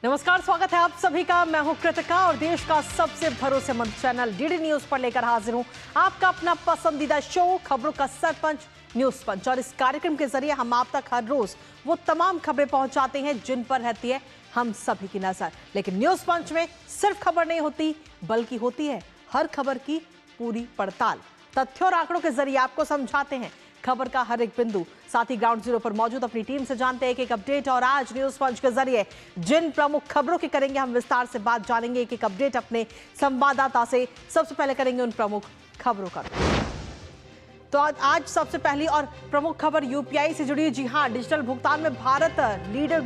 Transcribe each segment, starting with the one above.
नमस्कार, स्वागत है आप सभी का। मैं हूं कृतिका और देश का सबसे भरोसेमंद चैनल डीडी न्यूज पर लेकर हाजिर हूं आपका अपना पसंदीदा शो खबरों का सरपंच न्यूज पंच। और इस कार्यक्रम के जरिए हम आप तक हर रोज वो तमाम खबरें पहुंचाते हैं जिन पर रहती है हम सभी की नजर। लेकिन न्यूज पंच में सिर्फ खबर नहीं होती, बल्कि होती है हर खबर की पूरी पड़ताल। तथ्यों और आंकड़ों के जरिए आपको समझाते हैं खबर का हर एक बिंदु। साथ ही ग्राउंड जीरो पर मौजूद अपनी टीम से जानते हैं एक अपडेट। और आज न्यूज पंच के जरिए जिन प्रमुख खबरों की करेंगे हम विस्तार से बात, जानेंगे एक अपडेट अपने संवाददाता से। सबसे पहले करेंगे उन प्रमुख खबरों का। तो आज सबसे पहली और प्रमुख खबर यूपीआई से जुड़ी। जी हां, डिजिटल भुगतान में भारत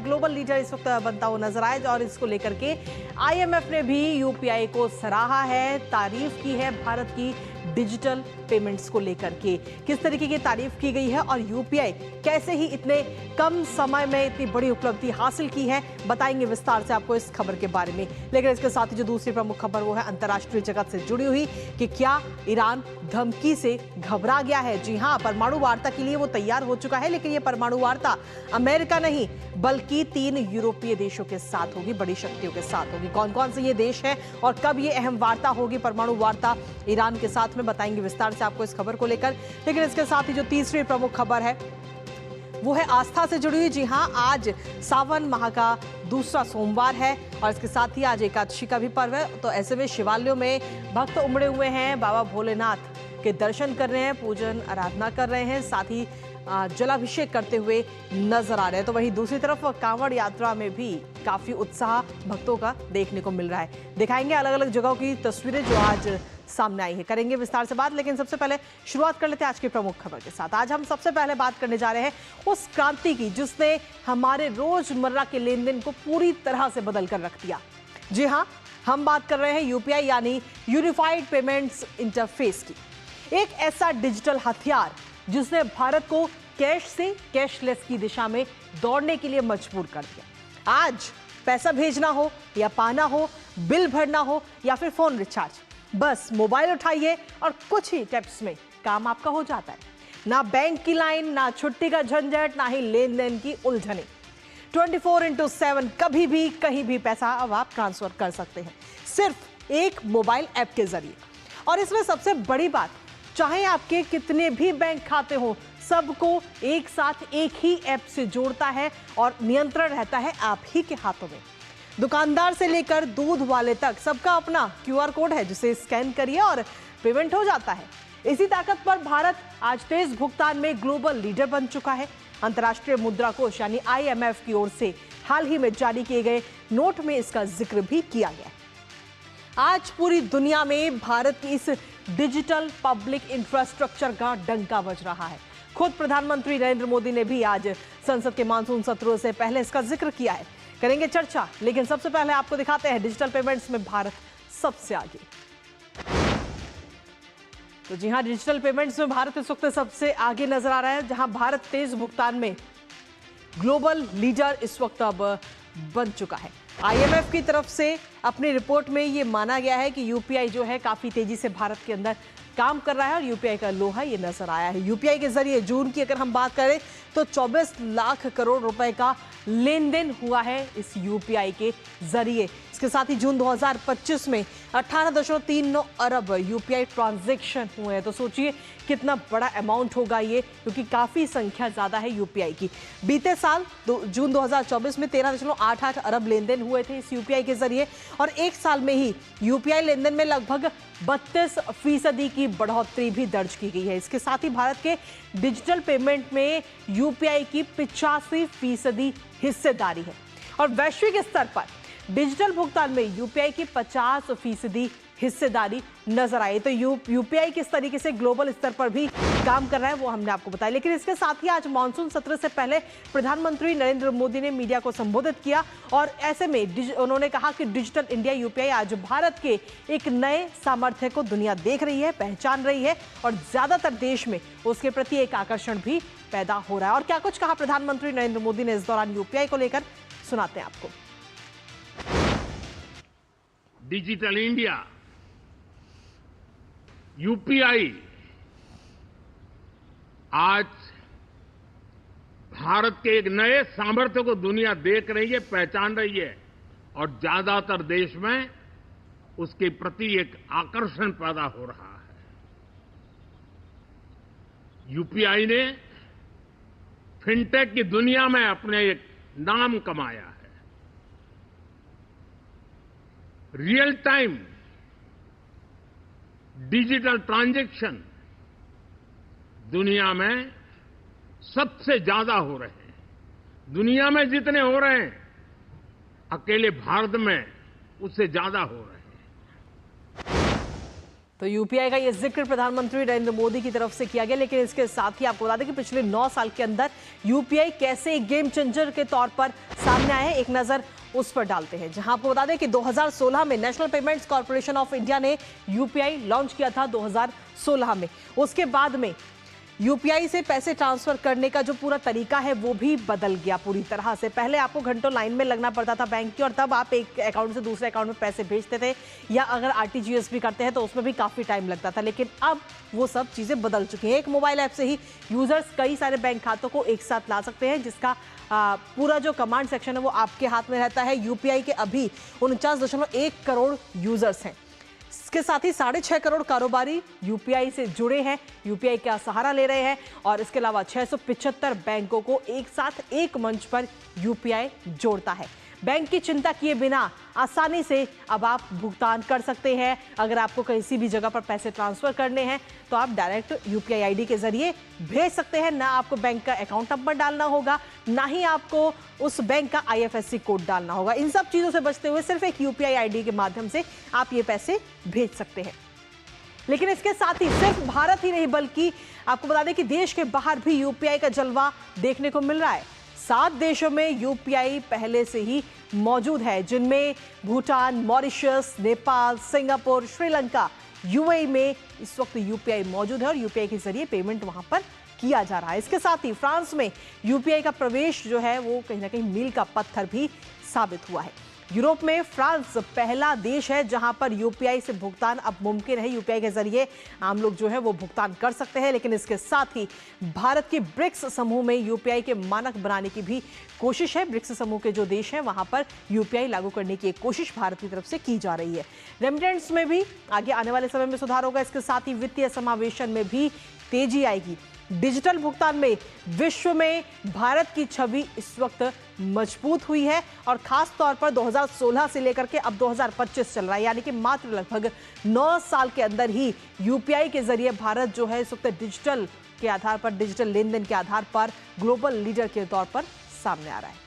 ग्लोबल लीडर इस वक्त बनता हुआ नजर आए और इसको लेकर के आईएमएफ ने भी यूपीआई को सराहा है, तारीफ की है भारत की डिजिटल पेमेंट्स को लेकर के। किस तरीके की तारीफ की गई है और यूपीआई कैसे ही इतने कम समय में इतनी बड़ी उपलब्धि हासिल की है, बताएंगे विस्तार से आपको इस खबर के बारे में। लेकिन इसके साथ ही जो दूसरी प्रमुख खबर वो है अंतर्राष्ट्रीय जगत से जुड़ी हुई कि क्या ईरान धमकी से घबरा गया है। जी हां, परमाणु वार्ता के लिए वो तैयार हो चुका है, लेकिन ये परमाणु वार्ता अमेरिका नहीं बल्कि 3 यूरोपीय देशों के साथ होगी, बड़ी शक्तियों के साथ होगी। कौन कौन से ये देश हैं और कब ये अहम वार्ता होगी, परमाणु वार्ता ईरान के साथ में, बताएंगे विस्तार से आपको इस खबर को लेकर। लेकिन इसके साथ ही जो तीसरी प्रमुख खबर है वो है आस्था से जुड़ी हुई। जी हां, आज सावन माह का दूसरा सोमवार है और इसके साथ ही आज एकादशी का भी पर्व है। तो ऐसे में शिवालयों में भक्त उमड़े हुए हैं, बाबा भोलेनाथ के दर्शन कर रहे हैं, पूजन आराधना कर रहे हैं, साथ ही जलाभिषेक करते हुए नजर आ रहे हैं। तो वहीं दूसरी तरफ कांवड़ यात्रा में भी काफी उत्साह भक्तों का देखने को मिल रहा है। दिखाएंगे अलग अलग जगहों की तस्वीरें जो आज सामने आई है, करेंगे विस्तार से बात। लेकिन सबसे पहले शुरुआत कर लेते हैं आज की प्रमुख खबर के साथ। आज हम सबसे पहले बात करने जा रहे हैं उस क्रांति की जिसने हमारे रोजमर्रा के लेन देन को पूरी तरह से बदल कर रख दिया। जी हां, हम बात कर रहे हैं यूपीआई यानी यूनिफाइड पेमेंट्स इंटरफेस की। एक ऐसा डिजिटल हथियार जिसने भारत को कैश से कैशलेस की दिशा में दौड़ने के लिए मजबूर कर दिया। आज पैसा भेजना हो या पाना हो, बिल भरना हो या फिर फोन रिचार्ज, बस मोबाइल उठाइए और कुछ ही टिप्स में काम आपका हो जाता है। ना बैंक की लाइन, ना छुट्टी का झंझट, ना ही लेन देन की उलझने। 24/7 कभी भी कहीं भी पैसा अब आप ट्रांसफर कर सकते हैं सिर्फ एक मोबाइल ऐप के जरिए। और इसमें सबसे बड़ी बात, चाहे आपके कितने भी बैंक खाते हो, सबको एक साथ एक ही ऐप से जोड़ता है और नियंत्रण रहता है आप ही के हाथों में। दुकानदार से लेकर दूध वाले तक सबका अपना क्यूआर कोड है जिसे स्कैन करिए और पेमेंट हो जाता है। इसी ताकत पर भारत आज तेज भुगतान में ग्लोबल लीडर बन चुका है। अंतर्राष्ट्रीय मुद्रा कोष यानी आईएमएफ की ओर से हाल ही में जारी किए गए नोट में इसका जिक्र भी किया गया है। आज पूरी दुनिया में भारत की इस डिजिटल पब्लिक इंफ्रास्ट्रक्चर का डंका बज रहा है। खुद प्रधानमंत्री नरेंद्र मोदी ने भी आज संसद के मानसून सत्रों से पहले इसका जिक्र किया है। करेंगे चर्चा, लेकिन सबसे पहले आपको दिखाते हैं डिजिटल पेमेंट्स में भारत सबसे आगे। तो जी हां, डिजिटल पेमेंट्स में भारत इस वक्त सबसे आगे नजर आ रहा है, जहां भारत तेज भुगतान में ग्लोबल लीडर इस वक्त अब बन चुका है। आईएमएफ की तरफ से अपनी रिपोर्ट में ये माना गया है कि यूपीआई जो है काफी तेजी से भारत के अंदर काम कर रहा है और यूपीआई का लोहा ये नजर आया है। यूपीआई के जरिए जून की अगर हम बात करें तो 24 लाख करोड़ रुपए का लेन देन हुआ है इस यूपीआई के जरिए। इसके साथ ही जून 2025 में 18.39 अरब यूपीआई ट्रांजैक्शन हुए हैं। तो सोचिए कितना बड़ा अमाउंट होगा ये, क्योंकि काफी संख्या ज्यादा है यूपीआई की। बीते साल जून 2024 में 13.88 अरब लेन देन हुए थे इस यूपीआई के जरिए और एक साल में ही यूपीआई लेन देन में लगभग 32% की बढ़ोतरी भी दर्ज की गई है। इसके साथ ही भारत के डिजिटल पेमेंट में यूपीआई की 85% हिस्सेदारी है और वैश्विक स्तर पर डिजिटल भुगतान में यूपीआई की 50% हिस्सेदारी नजर आई। तो यूपीआई किस तरीके से ग्लोबल स्तर पर भी काम कर रहा है वो हमने आपको बताया। लेकिन इसके साथ ही आज मानसून सत्र से पहले प्रधानमंत्री नरेंद्र मोदी ने मीडिया को संबोधित किया और ऐसे में उन्होंने कहा कि डिजिटल इंडिया यूपीआई आज भारत के एक नए सामर्थ्य को दुनिया देख रही है, पहचान रही है और ज्यादातर देश में उसके प्रति एक आकर्षण भी पैदा हो रहा है। और क्या कुछ कहा प्रधानमंत्री नरेंद्र मोदी ने इस दौरान यूपीआई को लेकर, सुनाते हैं आपको। डिजिटल इंडिया यूपीआई आज भारत के एक नए सामर्थ्य को दुनिया देख रही है, पहचान रही है और ज्यादातर देश में उसके प्रति एक आकर्षण पैदा हो रहा है। यूपीआई ने फिनटेक की दुनिया में अपने एक नाम कमाया है। रियल टाइम डिजिटल ट्रांजैक्शन दुनिया में सबसे ज्यादा हो रहे हैं। दुनिया में जितने हो रहे हैं, अकेले भारत में उससे ज्यादा हो रहे हैं। तो यूपीआई का ये जिक्र प्रधानमंत्री नरेंद्र मोदी की तरफ से किया गया, लेकिन इसके साथ ही आपको बता दें कि पिछले 9 साल के अंदर यूपीआई कैसे एक गेम चेंजर के तौर पर सामने आए, एक नजर उस पर डालते हैं। जहां आपको बता दें कि 2016 में national payments corporation of India ने यूपीआई लॉन्च किया था 2016 में। उसके बाद में यूपीआई से पैसे ट्रांसफर करने का जो पूरा तरीका है वो भी बदल गया पूरी तरह से। पहले आपको घंटों लाइन में लगना पड़ता था बैंक की, और तब आप एक अकाउंट से दूसरे अकाउंट में पैसे भेजते थे, या अगर आरटीजीएस भी करते हैं तो उसमें भी काफ़ी टाइम लगता था। लेकिन अब वो सब चीज़ें बदल चुकी हैं। एक मोबाइल ऐप से ही यूजर्स कई सारे बैंक खातों को एक साथ ला सकते हैं, जिसका पूरा जो कमांड सेक्शन है वो आपके हाथ में रहता है। यूपीआई के अभी 49.1 करोड़ यूजर्स हैं। इसके साथ ही 6.5 करोड़ कारोबारी यूपीआई से जुड़े हैं, यूपीआई का सहारा ले रहे हैं, और इसके अलावा 675 बैंकों को एक साथ एक मंच पर यूपीआई जोड़ता है। बैंक की चिंता किए बिना आसानी से अब आप भुगतान कर सकते हैं। अगर आपको किसी भी जगह पर पैसे ट्रांसफर करने हैं तो आप डायरेक्ट यूपीआई आईडी के जरिए भेज सकते हैं। ना आपको बैंक का अकाउंट नंबर डालना होगा, ना ही आपको उस बैंक का आईएफएससी कोड डालना होगा। इन सब चीजों से बचते हुए सिर्फ एक यूपीआई आईडी के माध्यम से आप ये पैसे भेज सकते हैं। लेकिन इसके साथ ही सिर्फ भारत ही नहीं, बल्कि आपको बता दें कि देश के बाहर भी यूपीआई का जलवा देखने को मिल रहा है। 7 देशों में यूपीआई पहले से ही मौजूद है, जिनमें Bhutan, Mauritius, Nepal, Singapore, Sri Lanka, UAE में इस वक्त यूपीआई मौजूद है और यूपीआई के जरिए पेमेंट वहां पर किया जा रहा है। इसके साथ ही फ्रांस में यूपीआई का प्रवेश जो है वो कहीं ना कहीं मील का पत्थर भी साबित हुआ है। यूरोप में फ्रांस पहला देश है जहां पर यूपीआई से भुगतान अब मुमकिन है। यूपीआई के जरिए आम लोग जो है वो भुगतान कर सकते हैं। लेकिन इसके साथ ही भारत के ब्रिक्स समूह में यूपीआई के मानक बनाने की भी कोशिश है। ब्रिक्स समूह के जो देश हैं वहां पर यूपीआई लागू करने की एक कोशिश भारत की तरफ से की जा रही है। रेमिटेंस में भी आगे आने वाले समय में सुधार होगा। इसके साथ ही वित्तीय समावेशन में भी तेजी आएगी। डिजिटल भुगतान में विश्व में भारत की छवि इस वक्त मजबूत हुई है, और खास तौर पर 2016 से लेकर के अब 2025 चल रहा है, यानी कि मात्र लगभग 9 साल के अंदर ही यूपीआई के जरिए भारत जो है इस वक्त डिजिटल के आधार पर, डिजिटल लेन देन के आधार पर ग्लोबल लीडर के तौर पर सामने आ रहा है।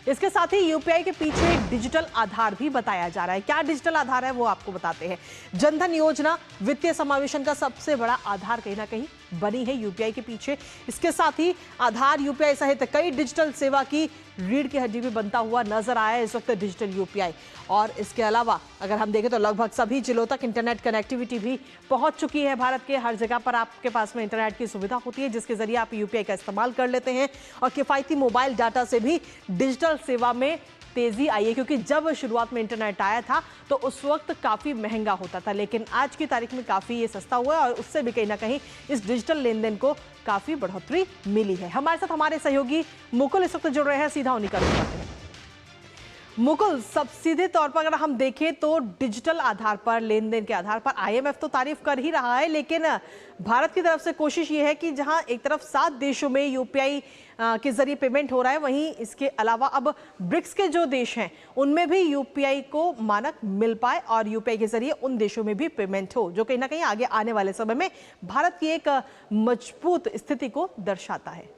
इसके साथ ही यूपीआई के पीछे डिजिटल आधार भी बताया जा रहा है। क्या डिजिटल आधार है वो आपको बताते हैं। जनधन योजना वित्तीय समावेशन का सबसे बड़ा आधार कहीं ना कहीं बनी है यूपीआई के पीछे। इसके साथ ही आधार, यूपीआई सहित कई डिजिटल सेवा की रीढ़ की हड्डी भी बनता हुआ नजर आया है इस वक्त डिजिटल यूपीआई। और इसके अलावा अगर हम देखें तो लगभग सभी जिलों तक इंटरनेट कनेक्टिविटी भी पहुंच चुकी है। भारत के हर जगह पर आपके पास में इंटरनेट की सुविधा होती है, जिसके जरिए आप यूपीआई का इस्तेमाल कर लेते हैं। और किफायती मोबाइल डाटा से भी डिजिटल सेवा में तेजी आई है, क्योंकि जब शुरुआत में इंटरनेट आया था तो उस वक्त काफी महंगा होता था, लेकिन आज की तारीख में काफी ये सस्ता हुआ है, और उससे भी कहीं ना कहीं इस डिजिटल लेन देन को काफी बढ़ोतरी मिली है। हमारे साथ हमारे सहयोगी मुकुल इस वक्त जुड़ रहे हैं, सीधा उन्हीं का रुख करते हैं। मुकुल, सब सीधे तौर पर अगर हम देखें तो डिजिटल आधार पर, लेन देन के आधार पर आईएमएफ तो तारीफ कर ही रहा है, लेकिन भारत की तरफ से कोशिश ये है कि जहां एक तरफ 7 देशों में यूपीआई के जरिए पेमेंट हो रहा है, वहीं इसके अलावा अब ब्रिक्स के जो देश हैं उनमें भी यूपीआई को मानक मिल पाए और यूपीआई के जरिए उन देशों में भी पेमेंट हो, जो कहीं ना कहीं आगे आने वाले समय में भारत की एक मजबूत स्थिति को दर्शाता है।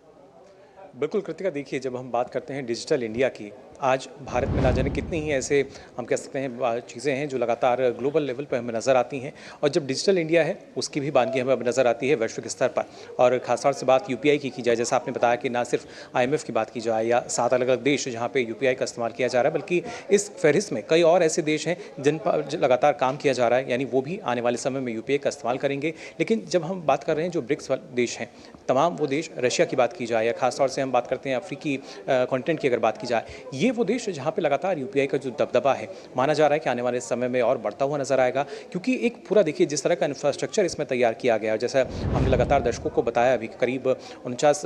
बिल्कुल कृतिका, देखिए जब हम बात करते हैं डिजिटल इंडिया की, आज भारत में ना जाने कितनी ही ऐसे हम कह सकते हैं चीज़ें हैं जो लगातार ग्लोबल लेवल पर हमें नज़र आती हैं, और जब डिजिटल इंडिया है उसकी भी बानगी हमें अब नज़र आती है वैश्विक स्तर पर। और खासतौर से बात यूपीआई की जाए, जैसा आपने बताया कि ना सिर्फ आईएमएफ की बात की जाए या 7 अलग अलग देश जहाँ पे यूपीआई का इस्तेमाल किया जा रहा है, बल्कि इस फहरिस्त में कई और ऐसे देश हैं जिन पर लगातार काम किया जा रहा है, यानी वो भी आने वाले समय में यूपीआई का इस्तेमाल करेंगे। लेकिन जब हम बात कर रहे हैं जो ब्रिक्स देश हैं, तमाम वो देश, रशिया की बात की जाए या खासतौर से हम बात करते हैं अफ्रीकी कॉन्टिनेंट की अगर बात की जाए, ये ये वो देश जहाँ पे लगातार यूपीआई का जो दबदबा है माना जा रहा है कि आने वाले समय में और बढ़ता हुआ नजर आएगा, क्योंकि एक पूरा देखिए जिस तरह का इंफ्रास्ट्रक्चर इसमें तैयार किया गया है, जैसा हमने लगातार दर्शकों को बताया, अभी करीब 49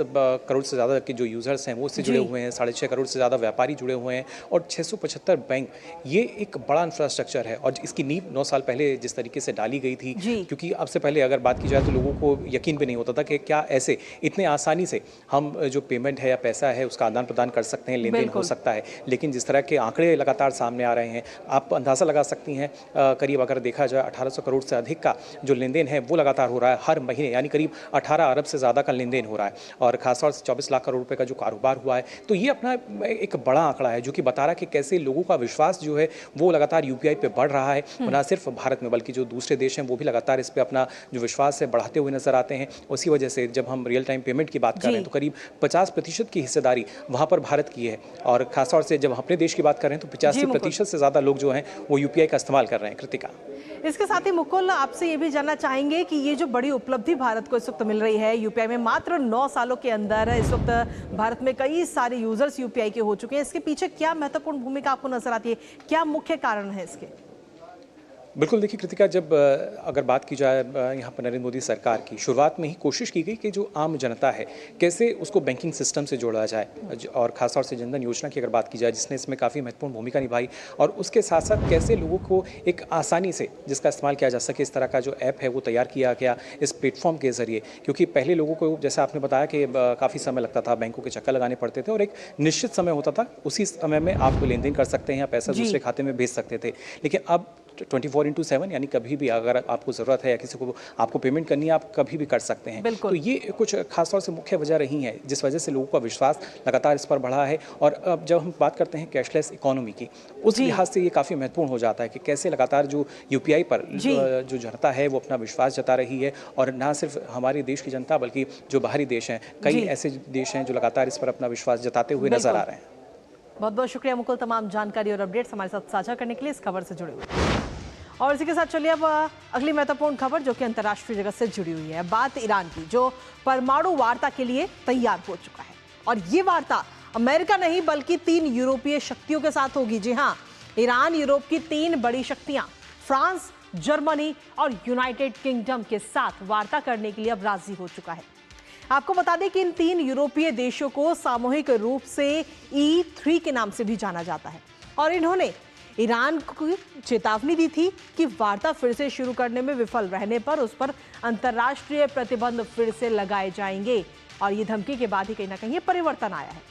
करोड़ से ज़्यादा के जो यूज़र्स हैं वो इससे जुड़े हुए हैं, 6.5 करोड़ से ज़्यादा व्यापारी जुड़े हुए हैं और 675 बैंक। ये एक बड़ा इंफ्रास्ट्रक्चर है और इसकी नींव 9 साल पहले जिस तरीके से डाली गई थी, क्योंकि अब से पहले अगर बात की जाए तो लोगों को यकीन भी नहीं होता था कि क्या ऐसे इतने आसानी से हम जो पेमेंट है या पैसा है उसका आदान प्रदान कर सकते हैं, लेन देन हो सकता है। लेकिन जिस तरह के आंकड़े लगातार सामने आ रहे हैं, आप अंदाज़ा लगा सकती हैं, करीब अगर देखा जाए 1800 करोड़ से अधिक का जो लेन देन है वो लगातार हो रहा है हर महीने, यानी करीब 18 अरब से ज़्यादा का लेन देन हो रहा है और खासतौर से 24 लाख करोड़ रुपए का जो कारोबार हुआ है। तो ये अपना एक बड़ा आंकड़ा है जो कि बता रहा है कि कैसे लोगों का विश्वास जो है वो लगातार यूपीआई पे बढ़ रहा है। न सिर्फ भारत में बल्कि जो दूसरे देश हैं वो भी लगातार इस पे अपना जो विश्वास है बढ़ाते हुए नजर आते हैं। उसी वजह से जब हम रियल टाइम पेमेंट की बात कर रहे हैं तो करीब 50% की हिस्सेदारी वहाँ पर भारत की है और खासतौर से जब अपने देश की बात कर रहे हैं तो 85% से ज़्यादा लोग जो हैं वो यूपीआई का इस्तेमाल कर रहे हैं। कृतिका, इसके साथ ही मुकुल, आपसे ये भी जानना चाहेंगे कि ये जो बड़ी उपलब्धि भारत को इस वक्त मिल रही है यूपीआई में, मात्र 9 सालों के अंदर इस वक्त भारत में कई सारे यूजर्स यूपीआई के हो चुके हैं, इसके पीछे क्या महत्वपूर्ण भूमिका आपको नजर आती है, क्या मुख्य कारण है इसके? बिल्कुल देखिए कृतिका, जब अगर बात की जाए यहाँ पर नरेंद्र मोदी सरकार की, शुरुआत में ही कोशिश की गई कि जो आम जनता है कैसे उसको बैंकिंग सिस्टम से जोड़ा जाए और खासतौर से जनधन योजना की अगर बात की जाए जिसने इसमें काफ़ी महत्वपूर्ण भूमिका निभाई और उसके साथ साथ कैसे लोगों को एक आसानी से जिसका इस्तेमाल किया जा सके, इस तरह का जो ऐप है वो तैयार किया गया इस प्लेटफॉर्म के ज़रिए। क्योंकि पहले लोगों को जैसे आपने बताया कि काफ़ी समय लगता था, बैंकों के चक्कर लगाने पड़ते थे और एक निश्चित समय होता था, उसी समय में आप लेन देन कर सकते हैं या पैसा दूसरे खाते में भेज सकते थे। लेकिन अब 24/7 यानी कभी भी अगर आपको ज़रूरत है या किसी को आपको पेमेंट करनी है, आप कभी भी कर सकते हैं। तो ये कुछ खासतौर से मुख्य वजह रही है जिस वजह से लोगों का विश्वास लगातार इस पर बढ़ा है। और अब जब हम बात करते हैं कैशलेस इकोनॉमी की, उस लिहाज से ये काफ़ी महत्वपूर्ण हो जाता है कि कैसे लगातार जो यूपीआई पर जो जनता है वो अपना विश्वास जता रही है और ना सिर्फ हमारे देश की जनता बल्कि जो बाहरी देश हैं, कई ऐसे देश हैं जो लगातार इस पर अपना विश्वास जताते हुए नजर आ रहे हैं। बहुत बहुत शुक्रिया मुकुल, तमाम जानकारी और अपडेट्स हमारे साथ साझा करने के लिए, इस खबर से जुड़े हुए। और इसी के साथ चलिए अब अगली महत्वपूर्ण खबर जो कि अंतर्राष्ट्रीय जगत से जुड़ी हुई है। बात ईरान की, जो परमाणु वार्ता के लिए तैयार हो चुका है और ये वार्ता अमेरिका नहीं बल्कि 3 यूरोपीय शक्तियों के साथ होगी। जी हाँ, ईरान यूरोप की 3 बड़ी शक्तियां फ्रांस, जर्मनी और यूनाइटेड किंगडम के साथ वार्ता करने के लिए अब राजी हो चुका है। आपको बता दें कि इन 3 यूरोपीय देशों को सामूहिक रूप से E3 के नाम से भी जाना जाता है और इन्होंने ईरान को चेतावनी दी थी कि वार्ता फिर से शुरू करने में विफल रहने पर उस पर अंतर्राष्ट्रीय प्रतिबंध फिर से लगाए जाएंगे और ये धमकी के बाद ही कहीं ना कहीं परिवर्तन आया है।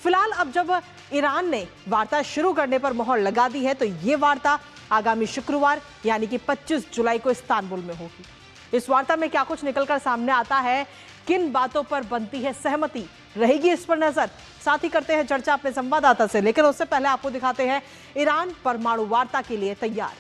फिलहाल अब जब ईरान ने वार्ता शुरू करने पर मोहर लगा दी है तो ये वार्ता आगामी शुक्रवार यानी कि 25 जुलाई को इस्तांबुल में होगी। इस वार्ता में क्या कुछ निकलकर सामने आता है, किन बातों पर बनती है सहमति, रहेगी इस पर नजर। साथ ही करते हैं चर्चा अपने संवाददाता से, लेकिन उससे पहले आपको दिखाते हैं ईरान परमाणु वार्ता के लिए तैयार।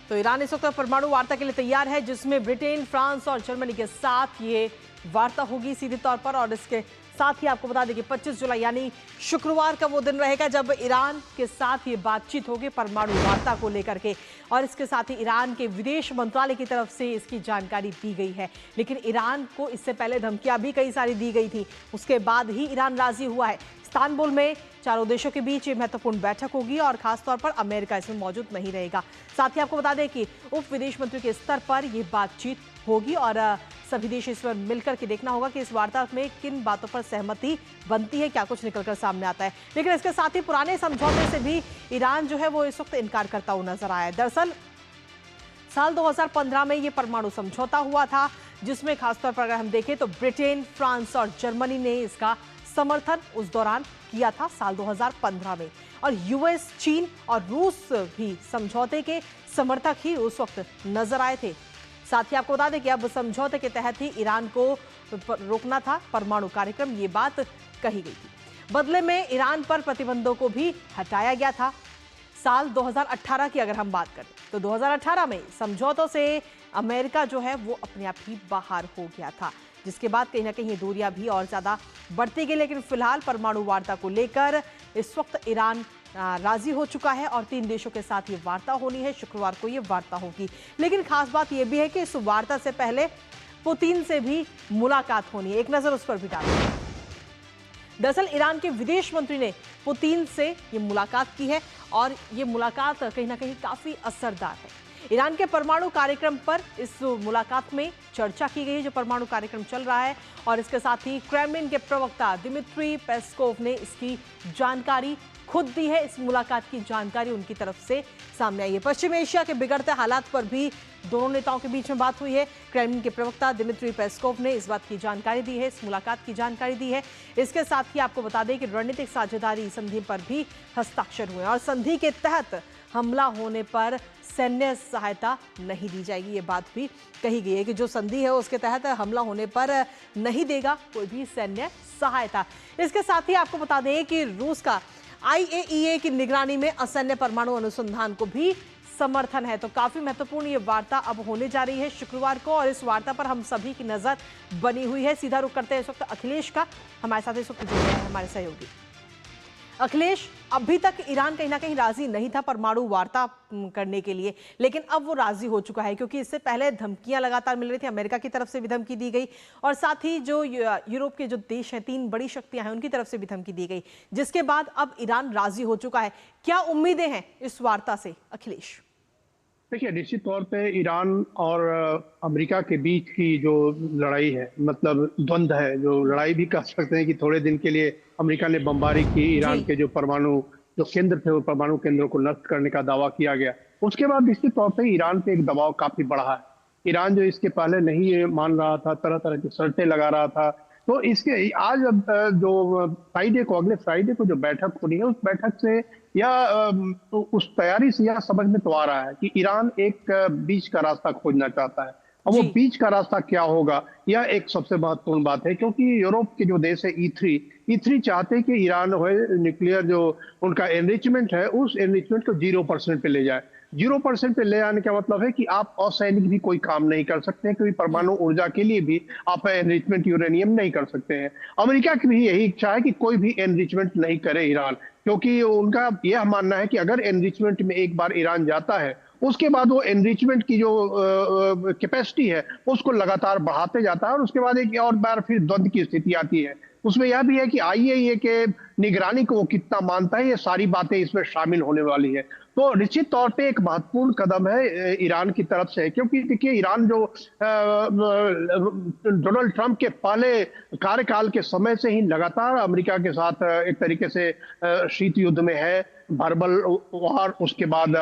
तो ईरान इस वक्त परमाणु वार्ता के लिए तैयार है जिसमें ब्रिटेन, फ्रांस और जर्मनी के साथ ये वार्ता होगी सीधे तौर पर। और इसके साथ ही आपको बता दें कि 25 जुलाई यानी शुक्रवार का वो दिन रहेगा जब ईरान के साथ ये बातचीत होगी परमाणु वार्ता को लेकर के। और इसके साथ ही ईरान के विदेश मंत्रालय की तरफ से इसकी जानकारी दी गई है। लेकिन ईरान को इससे पहले धमकियां भी कई सारी दी गई थी, उसके बाद ही ईरान राजी हुआ है। इस्तांबुल में चारों देशों के बीच ये महत्वपूर्ण बैठक होगी और खासतौर पर अमेरिका इसमें मौजूद नहीं रहेगा। साथ ही आपको बता दें कि उप विदेश मंत्री के स्तर पर ये बातचीत होगी और सभी देश इस पर मिलकर के देखना होगा कि इस वार्ता में किन बातों पर सहमति बनती है, क्या कुछ निकलकर सामने आता है। लेकिन इसके साथ ही पुराने समझौते से भी ईरान जो है वो इस वक्त इनकार करता हुआ नजर आया है। दरअसल साल 2015 में ये परमाणु समझौता हुआ था जिसमें खासतौर पर अगर हम देखें तो ब्रिटेन, फ्रांस और जर्मनी ने इसका समर्थन उस दौरान किया था साल 2015 में। और यूएस, चीन और रूस भी समझौते के समर्थक ही उस वक्त नजर आए थे। साथ ही आपको बता दें कि अब समझौते के तहत ही ईरान को रोकना था परमाणु कार्यक्रम, ये बात कही गई थी। बदले में ईरान पर प्रतिबंधों को भी हटाया गया था। साल 2018 की अगर हम बात करें तो 2018 में समझौतों से अमेरिका जो है वो अपने आप ही बाहर हो गया था, जिसके बाद कहीं ना कहीं ये दूरियां भी और ज़्यादा बढ़ती गई। लेकिन फिलहाल परमाणु वार्ता को लेकर इस वक्त ईरान राजी हो चुका है और 3 देशों के साथ ये वार्ता होनी है। शुक्रवार को ये वार्ता होगी। लेकिन खास बात यह भी है कि इस वार्ता से पहले पुतिन से भी मुलाकात होनी है। एक नज़र उस पर भी डालें। दरअसल ईरान के विदेश मंत्री ने पुतिन से ये मुलाकात की है और ये मुलाकात कहीं ना कहीं काफी असरदार है। ईरान के परमाणु कार्यक्रम पर इस मुलाकात में चर्चा की गई है, जो परमाणु कार्यक्रम चल रहा है, और इसके साथ ही क्रेमलिन के प्रवक्ता दिमित्री पेस्कोव ने इसकी जानकारी खुद दी है। इस मुलाकात की जानकारी उनकी तरफ से सामने आई है। पश्चिम एशिया के बिगड़ते हालात पर भी दोनों नेताओं के बीच में बात हुई है। क्रेमलिन के प्रवक्ता दिमित्री पेस्कोव ने इस बात की जानकारी दी है, इस मुलाकात की जानकारी दी है। इसके साथ ही आपको बता दें कि रणनीतिक साझेदारी संधि पर भी हस्ताक्षर हुए और संधि के तहत हमला होने पर सैन्य सहायता नहीं दी जाएगी। ये बात भी कही गई है कि जो संधि है उसके तहत हमला होने पर नहीं देगा कोई भी सैन्य सहायता। इसके साथ ही आपको बता दें कि रूस का IAEA की निगरानी में असैन्य परमाणु अनुसंधान को भी समर्थन है। तो काफी महत्वपूर्ण ये वार्ता अब होने जा रही है शुक्रवार को, और इस वार्ता पर हम सभी की नजर बनी हुई है। सीधा रुख करते हैं इस वक्त अखिलेश का, हमारे साथ इस वक्त जुड़ रहे हैं हमारे सहयोगी। अखिलेश, अभी तक ईरान कहीं ना कहीं राजी नहीं था परमाणु वार्ता करने के लिए, लेकिन अब वो राजी हो चुका है, क्योंकि इससे पहले धमकियां लगातार मिल रही थी। अमेरिका की तरफ से भी धमकी दी गई और साथ ही जो यूरोप के जो देश हैं, 3 बड़ी शक्तियां हैं, उनकी तरफ से भी धमकी दी गई, जिसके बाद अब ईरान राजी हो चुका है। क्या उम्मीदें हैं इस वार्ता से अखिलेश? देखिए, निश्चित तौर पे ईरान और अमेरिका के बीच की जो लड़ाई है, मतलब द्वंद्व है, जो लड़ाई भी कह सकते हैं कि थोड़े दिन के लिए अमेरिका ने बमबारी की, ईरान के जो परमाणु जो केंद्र थे वो परमाणु केंद्रों को नष्ट करने का दावा किया गया। उसके बाद निश्चित तौर पे ईरान पे एक दबाव काफी बढ़ा है। ईरान जो इसके पहले नहीं ये मान रहा था, तरह तरह की शर्तें लगा रहा था, तो इसके आज जो फ्राइडे को, अगले फ्राइडे को जो बैठक होनी है, उस बैठक से या उस तैयारी से यह समझ में तो आ रहा है कि ईरान एक बीच का रास्ता खोजना चाहता है। अब वो बीच का रास्ता क्या होगा, यह एक सबसे महत्वपूर्ण बात है, क्योंकि यूरोप के जो देश है E3 चाहते हैं कि ईरान न्यूक्लियर जो उनका एनरिचमेंट है, उस एनरिचमेंट को 0% पे ले जाए। 0% पे ले आने का मतलब है कि आप असैनिक भी कोई काम नहीं कर सकते हैं, क्योंकि परमाणु ऊर्जा के लिए भी आप एनरिचमेंट यूरेनियम नहीं कर सकते हैं। अमेरिका की भी यही इच्छा है कि कोई भी एनरिचमेंट नहीं करे ईरान, क्योंकि उनका यह मानना है कि अगर एनरिचमेंट में एक बार ईरान जाता है, उसके बाद वो एनरिचमेंट की जो कैपेसिटी है उसको लगातार बढ़ाते जाता है, और उसके बाद एक और बार फिर द्वंद्व की स्थिति आती है। उसमें यह भी है कि IAEA के निगरानी को वो कितना मानता है, ये सारी बातें इसमें शामिल होने वाली है। तो निश्चित तौर पे एक महत्वपूर्ण कदम है ईरान की तरफ से, क्योंकि देखिए ईरान जो डोनाल्ड ट्रंप के पहले कार्यकाल के समय से ही लगातार अमेरिका के साथ एक तरीके से शीत युद्ध में है, वर्बल वार, उसके बाद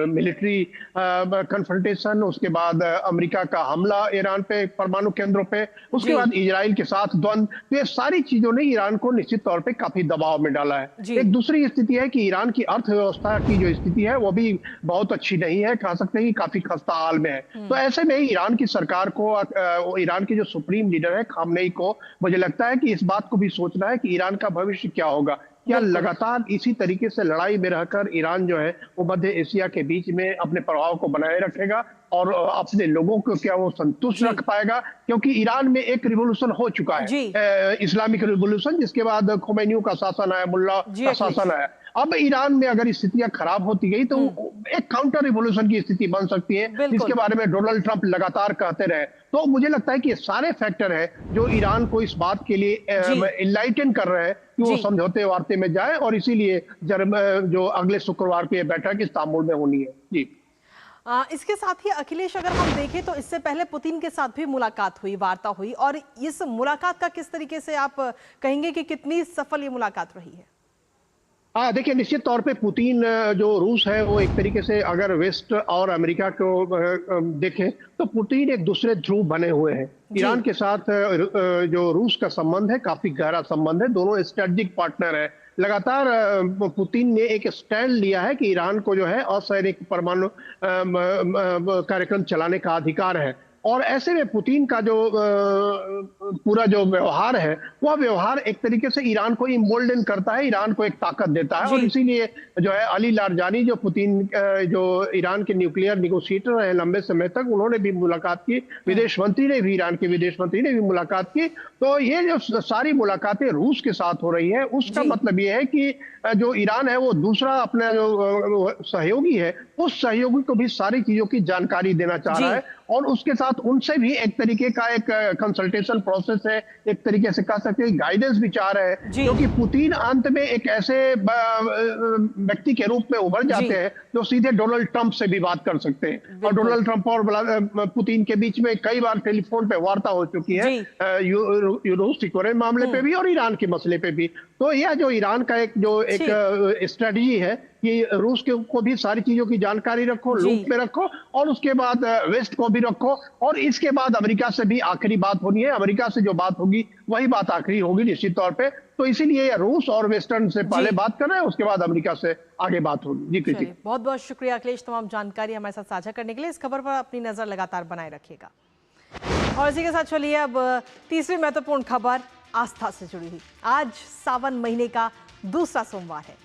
मिलिट्री कन्फ्रंटेशन, उसके बाद अमेरिका का हमला ईरान पे परमाणु केंद्रों पे, उसके बाद इजराइल के साथ द्वंद्व, तो ये सारी चीजों ने ईरान को निश्चित तौर पे काफी दबाव में डाला है। एक दूसरी स्थिति है कि ईरान की अर्थव्यवस्था की जो स्थिति है वो भी बहुत अच्छी नहीं है, कह सकते हैं कि काफी खस्ता हाल में है। तो ऐसे में ईरान की सरकार को, ईरान के जो सुप्रीम लीडर है खामनेई को, मुझे लगता है कि इस बात को भी सोचना है कि ईरान का भविष्य क्या होगा। क्या लगातार इसी तरीके से लड़ाई में रहकर ईरान जो है वो मध्य एशिया के बीच में अपने प्रभाव को बनाए रखेगा और अपने लोगों को क्या वो संतुष्ट रख पाएगा? क्योंकि ईरान में एक रिवॉल्यूशन हो चुका है, इस्लामिक रिवॉल्यूशन, जिसके बाद खोमेनी का शासन आया, मुल्ला का शासन आया। अब ईरान में अगर स्थितियां खराब होती गई तो एक काउंटर रिवॉल्यूशन की स्थिति बन सकती है, जिसके बारे में डोनाल्ड ट्रंप लगातार कहते रहे। तो मुझे लगता है कि ये सारे फैक्टर है जो ईरान को इस बात के लिए इनलाइटन कर रहे हैं कि वो समझौते वार्ते में जाए, और इसीलिए जो अगले शुक्रवार को ये बैठक इस्तांबुल में होनी है। जी, इसके साथ ही अखिलेश, अगर हम देखें तो इससे पहले पुतिन के साथ भी मुलाकात हुई, वार्ता हुई, और इस मुलाकात का किस तरीके से आप कहेंगे कि कितनी सफल ये मुलाकात रही है? देखिए, निश्चित तौर पे पुतिन जो रूस है वो एक तरीके से अगर वेस्ट और अमेरिका को देखें तो पुतिन एक दूसरे ध्रुव बने हुए हैं। ईरान के साथ जो रूस का संबंध है काफी गहरा संबंध है, दोनों स्ट्रेटेजिक पार्टनर है। लगातार पुतिन ने एक स्टैंड लिया है कि ईरान को जो है असैनिक परमाणु कार्यक्रम चलाने का अधिकार है, और ऐसे में पुतिन का जो पूरा जो व्यवहार है वह व्यवहार एक तरीके से ईरान को इमोल्डन करता है, ईरान को एक ताकत देता है। और इसीलिए जो है अली लारजानी जो पुतिन जो ईरान के न्यूक्लियर निगोशिएटर रहे लंबे समय तक, उन्होंने भी मुलाकात की, विदेश मंत्री ने भी, ईरान के विदेश मंत्री ने भी मुलाकात की। तो ये जो सारी मुलाकातें रूस के साथ हो रही है, उसका मतलब ये है कि जो ईरान है वो दूसरा अपना जो सहयोगी है, उस सहयोगी को भी सारी चीजों की जानकारी देना चाह रहा है, और उसके साथ उनसे भी एक तरीके का एक कंसल्टेशन प्रोसेस है, एक तरीके से कह सकते हैं गाइडेंस भी चाह रहे हैं, क्योंकि पुतिन अंत में एक ऐसे व्यक्ति के रूप में उभर जाते हैं जो सीधे डोनाल्ड ट्रंप से भी बात कर सकते हैं। और डोनाल्ड ट्रंप और पुतिन के बीच में कई बार टेलीफोन पे वार्ता हो चुकी है, रूस यूक्रेन मामले पे भी और ईरान के मसले पे भी। तो यह जो ईरान का एक स्ट्रेटजी है कि रूस को भी सारी चीजों की जानकारी रखो, लूप में रखो, और उसके बाद वेस्ट को भी रखो, और इसके बाद अमेरिका से भी आखिरी बात होनी है। अमेरिका से जो बात होगी वही बात आखिरी होगी निश्चित तौर पे। तो इसीलिए रूस और वेस्टर्न से पहले बात कर रहे हैं, उसके बाद अमेरिका से आगे बात होगी। जी कृति, बहुत बहुत शुक्रिया अखिलेश, तमाम जानकारी हमारे साथ साझा करने के लिए। इस खबर पर अपनी नजर लगातार बनाए रखिएगा। और इसी के साथ चलिए अब तीसरी महत्वपूर्ण खबर आस्था से जुड़ी हुई। आज सावन महीने का दूसरा सोमवार है।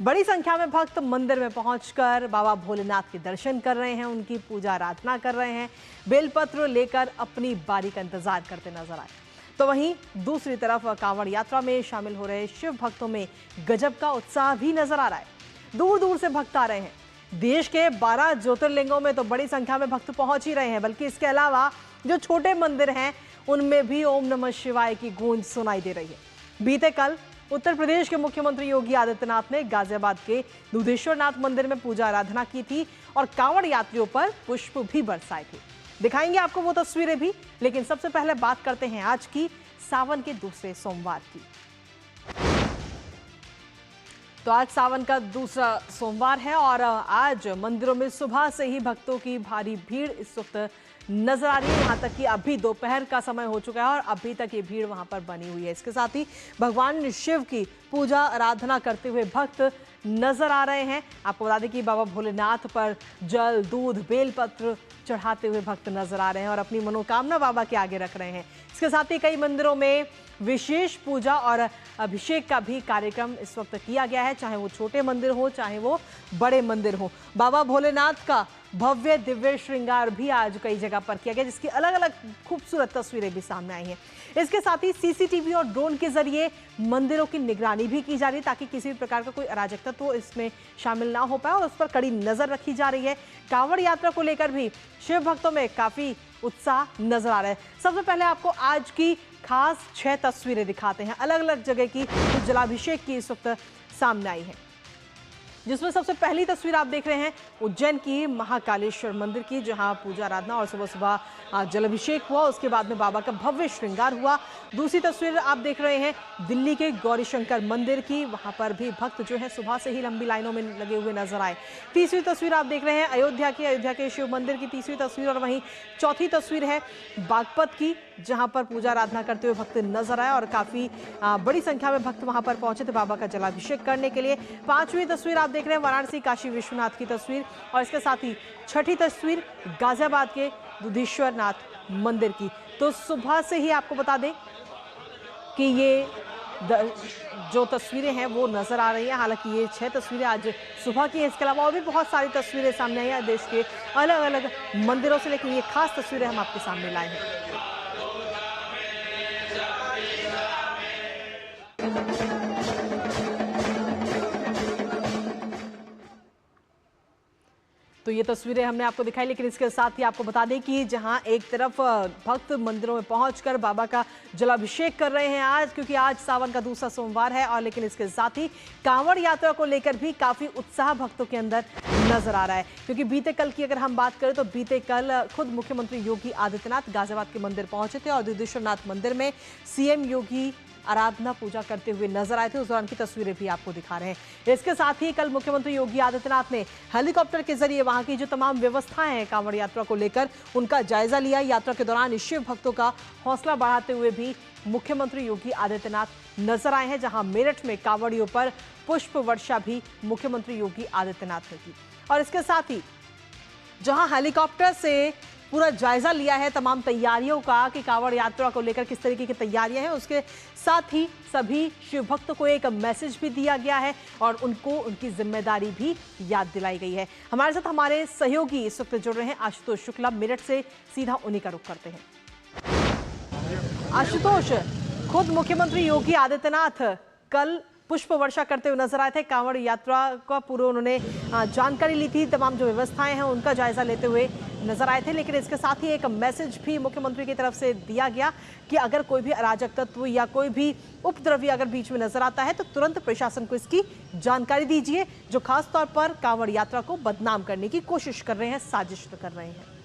बड़ी संख्या में भक्त मंदिर में पहुंचकर बाबा भोलेनाथ के दर्शन कर रहे हैं, उनकी पूजा आराधना कर रहे हैं, बेलपत्र लेकर अपनी बारी का इंतजार करते नजर आए। तो वहीं दूसरी तरफ कांवड़ यात्रा में शामिल हो रहे शिव भक्तों में गजब का उत्साह भी नजर आ रहा है। दूर दूर से भक्त आ रहे हैं। देश के 12 ज्योतिर्लिंगों में तो बड़ी संख्या में भक्त पहुंच ही रहे हैं, बल्कि इसके अलावा जो छोटे मंदिर हैं उनमें भी ओम नमः शिवाय की गूंज सुनाई दे रही है। बीते कल उत्तर प्रदेश के मुख्यमंत्री योगी आदित्यनाथ ने गाजियाबाद के दुधेश्वरनाथ मंदिर में पूजा आराधना की थी और कांवड़ यात्रियों पर पुष्प भी बरसाए थे। दिखाएंगे आपको वो तस्वीरें भी, लेकिन सबसे पहले बात करते हैं आज की सावन के दूसरे सोमवार की। तो आज सावन का दूसरा सोमवार है और आज मंदिरों में सुबह से ही भक्तों की भारी भीड़ इस वक्त नजर आ रही है। यहाँ तक कि अभी दोपहर का समय हो चुका है और अभी तक ये भीड़ वहां पर बनी हुई है। इसके साथ ही भगवान शिव की पूजा आराधना करते हुए भक्त नजर आ रहे हैं। आपको बता दें कि बाबा भोलेनाथ पर जल, दूध, बेलपत्र चढ़ाते हुए भक्त नजर आ रहे हैं और अपनी मनोकामना बाबा के आगे रख रहे हैं। इसके साथ ही कई मंदिरों में विशेष पूजा और अभिषेक का भी कार्यक्रम इस वक्त किया गया है, चाहे वो छोटे मंदिर हो चाहे वो बड़े मंदिर हो। बाबा भोलेनाथ का भव्य दिव्य श्रृंगार भी आज कई जगह पर किया गया, जिसकी अलग अलग खूबसूरत तस्वीरें भी सामने आई हैं। इसके साथ ही सीसीटीवी और ड्रोन के जरिए मंदिरों की निगरानी भी की जा रही है, ताकि किसी भी प्रकार का कोई अराजकता तो इसमें शामिल ना हो पाए और उस पर कड़ी नजर रखी जा रही है। कांवड़ यात्रा को लेकर भी शिव भक्तों में काफी उत्साह नजर आ रहा है। सबसे पहले आपको आज की खास 6 तस्वीरें दिखाते हैं, अलग अलग जगह की जो जलाभिषेक की इस वक्त सामने आई है। जिसमें सबसे पहली तस्वीर आप देख रहे हैं उज्जैन की महाकालेश्वर मंदिर की, जहां पूजा आराधना और सुबह सुबह जलाभिषेक हुआ, उसके बाद में बाबा का भव्य श्रृंगार हुआ। दूसरी तस्वीर आप देख रहे हैं दिल्ली के गौरीशंकर मंदिर की, वहां पर भी भक्त जो है सुबह से ही लंबी लाइनों में लगे हुए नजर आए। तीसरी तस्वीर आप देख रहे हैं अयोध्या के शिव मंदिर की तीसरी तस्वीर, और वहीं चौथी तस्वीर है बागपत की, जहां पर पूजा आराधना करते हुए भक्त नजर आए और काफी बड़ी संख्या में भक्त वहां पर पहुंचे थे बाबा का जलाभिषेक करने के लिए। पांचवी तस्वीर आप देख रहे हैं वाराणसी काशी विश्वनाथ की तस्वीर, और इसके साथ ही छठी तस्वीर गाजियाबाद के दुधेश्वरनाथ मंदिर की। तो सुबह से ही आपको बता दें कि ये जो तस्वीरें हैं वो नजर आ रही हैं। हालांकि ये 6 तस्वीरें आज सुबह की हैं, इसके अलावा और भी बहुत सारी तस्वीरें सामने आई हैं देश के अलग अलग मंदिरों से, लेकिन ये खास तस्वीरें हम आपके सामने लाए हैं। तो ये तस्वीरें हमने आपको दिखाई, लेकिन इसके साथ ही आपको बता दें कि जहां एक तरफ भक्त मंदिरों में पहुंचकर बाबा का जलाभिषेक कर रहे हैं आज, क्योंकि आज सावन का दूसरा सोमवार है, और लेकिन इसके साथ ही कांवड़ यात्रा को लेकर भी काफी उत्साह भक्तों के अंदर नजर आ रहा है। क्योंकि बीते कल की अगर हम बात करें तो बीते कल खुद मुख्यमंत्री योगी आदित्यनाथ गाजियाबाद के मंदिर पहुंचे थे और दुधेश्वरनाथ मंदिर में सीएम योगी आराधना पूजा करते हुए नजर आए थे। उस दौरान की तस्वीरें भी आपको दिखा रहे हैं। इसके साथ ही कल मुख्यमंत्री योगी आदित्यनाथ ने हेलीकॉप्टर के जरिए वहां की जो तमाम व्यवस्थाएं हैं कांवड़ यात्रा को लेकर उनका जायजा लिया। यात्रा के दौरान शिव भक्तों का हौसला बढ़ाते हुए भी मुख्यमंत्री योगी आदित्यनाथ नजर आए हैं, जहां मेरठ में कांवड़ियों पर पुष्प वर्षा भी मुख्यमंत्री योगी आदित्यनाथ ने की। और इसके साथ ही जहां हेलीकॉप्टर से पूरा जायजा लिया है तमाम तैयारियों का कि कांवड़ यात्रा को लेकर किस तरीके की तैयारियां हैं, उसके साथ ही सभी शिव भक्तों को एक मैसेज भी दिया गया है और उनको उनकी जिम्मेदारी भी याद दिलाई गई है। हमारे साथ हमारे सहयोगी इस वक्त जुड़ रहे हैं आशुतोष शुक्ला, मेरठ से सीधा उन्हीं का रुख करते हैं। आशुतोष, खुद मुख्यमंत्री योगी आदित्यनाथ कल पुष्प वर्षा करते हुए नजर आए थे। कांवड़ यात्रा का पूरा उन्होंने जानकारी ली थी, तमाम जो व्यवस्थाएं हैं उनका जायजा लेते हुए नजर आए थे। लेकिन इसके साथ ही एक मैसेज भी मुख्यमंत्री की तरफ से दिया गया कि अगर कोई भी अराजक तत्व या कोई भी उपद्रवी अगर बीच में नजर आता है तो तुरंत प्रशासन को इसकी जानकारी दीजिए, जो खास तौर पर कांवड़ यात्रा को बदनाम करने की कोशिश कर रहे हैं, साजिश कर रहे हैं।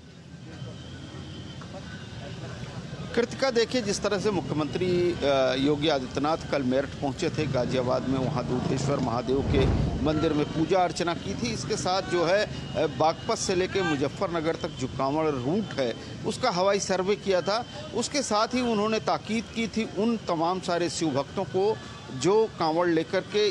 कृतिका, देखिए जिस तरह से मुख्यमंत्री योगी आदित्यनाथ कल मेरठ पहुंचे थे, गाजियाबाद में वहां दूधेश्वर महादेव के मंदिर में पूजा अर्चना की थी। इसके साथ जो है बागपत से लेकर मुजफ्फरनगर तक जो कांवड़ रूट है उसका हवाई सर्वे किया था। उसके साथ ही उन्होंने ताकीद की थी उन तमाम सारे शिव भक्तों को जो कांवड़ लेकर के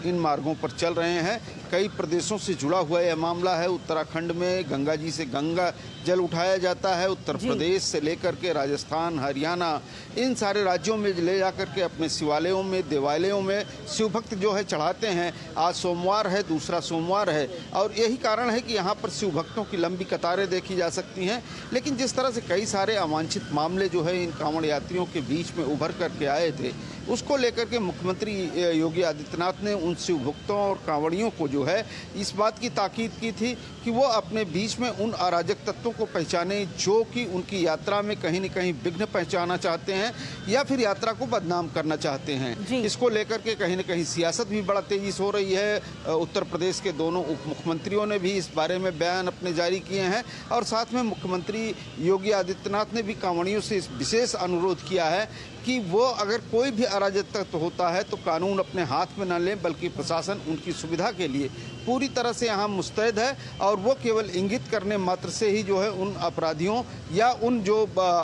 इन मार्गों पर चल रहे हैं। कई प्रदेशों से जुड़ा हुआ यह मामला है। उत्तराखंड में गंगा जी से गंगा जल उठाया जाता है, उत्तर प्रदेश से लेकर के राजस्थान, हरियाणा, इन सारे राज्यों में ले जाकर के अपने शिवालयों में, देवालयों में शिव भक्त जो है चढ़ाते हैं। आज सोमवार है, दूसरा सोमवार है और यही कारण है कि यहाँ पर शिव भक्तों की लंबी कतारें देखी जा सकती हैं। लेकिन जिस तरह से कई सारे अवांछित मामले जो है इन कांवड़ यात्रियों के बीच में उभर करके आए थे, उसको लेकर के मुख्यमंत्री योगी आदित्यनाथ ने उन शिव भक्तों और कांवड़ियों को जो है इस बात की ताकीद की थी कि वो अपने बीच में उन अराजक तत्वों को पहचाने जो कि उनकी यात्रा में कहीं न कहीं विघ्न पहुंचाना चाहते हैं या फिर यात्रा को बदनाम करना चाहते हैं। इसको लेकर के कहीं न कहीं सियासत भी बड़ा तेजी से हो रही है। उत्तर प्रदेश के दोनों उप मुख्यमंत्रियों ने भी इस बारे में बयान अपने जारी किए हैं और साथ में मुख्यमंत्री योगी आदित्यनाथ ने भी कांवड़ियों से इस विशेष अनुरोध किया है कि वो अगर कोई भी अराजक तत्व होता है तो कानून अपने हाथ में न लें, बल्कि प्रशासन उनकी सुविधा के लिए पूरी तरह से यहाँ मुस्तैद है और वो केवल इंगित करने मात्र से ही जो है उन अपराधियों या उन जो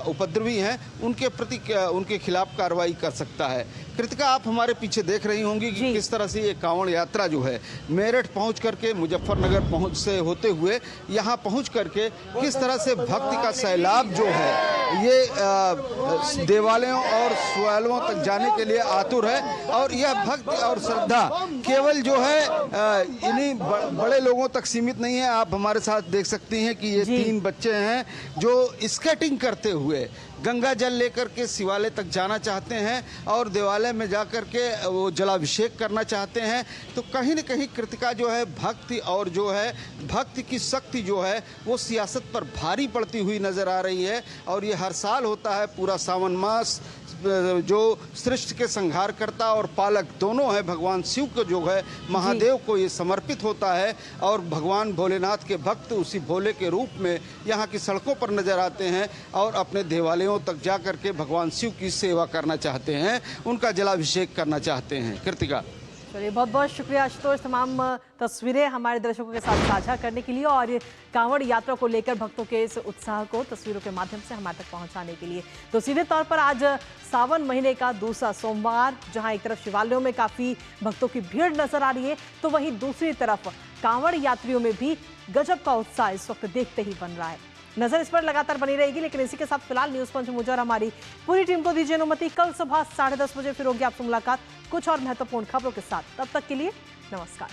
उपद्रवी हैं उनके प्रति उनके खिलाफ कार्रवाई कर सकता है। कृतिका, आप हमारे पीछे देख रही होंगी कि किस तरह से ये कांवड़ यात्रा जो है मेरठ पहुंच करके मुजफ्फरनगर पहुंच से होते हुए यहाँ पहुंच करके किस तरह से भक्ति का सैलाब जो है ये देवालयों और शिवालयों तक जाने के लिए आतुर है। और यह भक्ति और श्रद्धा केवल जो है इन्हीं बड़े लोगों तक सीमित नहीं है। आप हमारे साथ देख सकती हैं कि ये 3 बच्चे हैं जो स्केटिंग करते हुए गंगा जल लेकर के शिवालय तक जाना चाहते हैं और देवालय में जाकर के वो जलाभिषेक करना चाहते हैं। तो कहीं न कहीं कृतिका जो है भक्ति और जो है भक्ति की शक्ति जो है वो सियासत पर भारी पड़ती हुई नजर आ रही है। और ये हर साल होता है, पूरा सावन मास जो सृष्टि के संहारकर्ता और पालक दोनों है भगवान शिव को जो है महादेव को ये समर्पित होता है। और भगवान भोलेनाथ के भक्त उसी भोले के रूप में यहाँ की सड़कों पर नजर आते हैं और अपने देवालयों तक जा करके भगवान शिव की सेवा करना चाहते हैं, उनका जलाभिषेक करना चाहते हैं। कृतिका, चलिए, बहुत बहुत शुक्रिया आशुतोष, तमाम तस्वीरें हमारे दर्शकों के साथ साझा करने के लिए और कांवड़ यात्रा को लेकर भक्तों के इस उत्साह को तस्वीरों के माध्यम से हमारे तक पहुंचाने के लिए। तो सीधे तौर पर आज सावन महीने का दूसरा सोमवार, जहां एक तरफ शिवालयों में काफी भक्तों की भीड़ नजर आ रही है तो वहीं दूसरी तरफ कांवड़ यात्रियों में भी गजब का उत्साह इस वक्त देखते ही बन रहा है। नजर इस पर लगातार बनी रहेगी। लेकिन इसी के साथ फिलहाल न्यूज पंच मुझे और हमारी पूरी टीम को दीजिए अनुमति। कल सुबह 10:30 बजे फिर होगी आपसे मुलाकात कुछ और महत्वपूर्ण खबरों के साथ। तब तक के लिए नमस्कार।